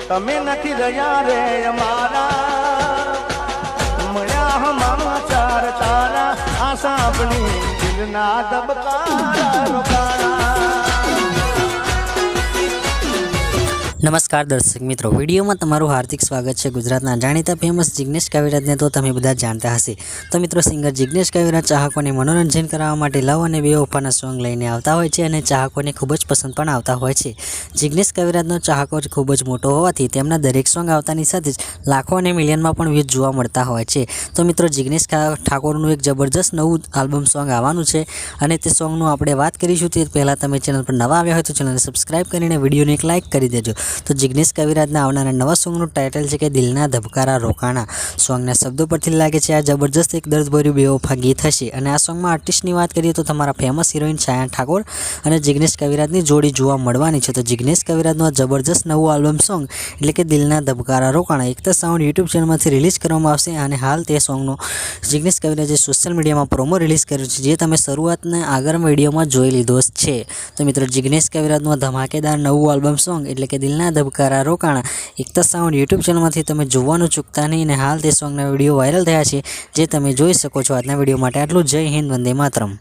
તમે નથી રહ્યા રે અમારા મળ્યા સમાચાર તારા આ સાંભળી દિલના ધબકારા રોકાણા। નમસ્કાર દર્શક મિત્રો, વિડીયોમાં તમારું હાર્દિક સ્વાગત છે। ગુજરાતના જાણીતા ફેમસ જિગ્નેશ કાવેરાજને તો તમે બધા જાણતા હશે। તો મિત્રો, સિંગર જિગ્નેશ કાવેરાજ ચાહકોને મનોરંજન કરાવવા માટે લવ અને બેવફાના સોંગ લઈને આવતા હોય છે અને ચાહકોને ખૂબ જ પસંદ પણ આવતા હોય છે। જિગ્નેશ કાવેરાજનો ચાહકો ખૂબ જ મોટો હોવાથી તેમના દરેક સોંગ આવતાની સાથે જ લાખો અને મિલિયનમાં પણ વ્યૂઝ જોવા મળતા હોય છે। તો મિત્રો, જિગ્નેશ ઠાકોરનું એક જબરજસ્ત નવું આલ્બમ સોંગ આવવાનું છે અને તે સોંગનું આપણે વાત કરીશું। તે પહેલાં તમે ચેનલ પર નવા આવ્યા હોય તો ચેનલને સબસ્ક્રાઈબ કરીને વિડીયોને એક લાઇક કરી દેજો। તો જિગ્નેશ કાવેરાજના આવનારા નવા સોંગનું ટાઇટલ છે કે દિલના ધબકારા રોકાણા। સોંગના શબ્દો પરથી લાગે છે આ જબરજસ્ત એક દર્દભર્યું બેવફા ગીત હશે અને આ સોંગમાં આર્ટિસ્ટની વાત કરીએ તો તમારા ફેમસ હિરોઈન છાયા ઠાકોર અને જિગ્નેશ કાવેરાજની જોડી જોવા મળવાની છે। તો જિગ્નેશ કાવેરાજનું આ જબરજસ્ત નવું આલ્બમ સોંગ એટલે કે દિલના ધબકારા રોકાણા એકતા સાઉન્ડ યુટ્યુબ ચેનલમાંથી રિલીઝ કરવામાં આવશે અને હાલ તે સોંગનો જિગ્નેશ કાવેરાજે સોશિયલ મીડિયામાં પ્રોમો રિલીઝ કર્યું છે, જે તમે શરૂઆતના આગળના વિડીયોમાં જોઈ લીધો છે। તો મિત્રો, જિગ્નેશ કાવેરાજનું ધમાકેદાર નવું આલ્બમ સોંગ એટલે કે દિલના ધબકારા રોકાણા એકતા સાઉન્ડ યુટ્યુબ ચેનલમાંથી તમે જોવાનું ચૂકતા નહીં અને હાલ તે સોંગના વિડીયો વાયરલ થયા છે, જે તમે જોઈ શકો છો। આજના વિડીયો માટે આટલું। જય હિન્દ, વંદે માતરમ।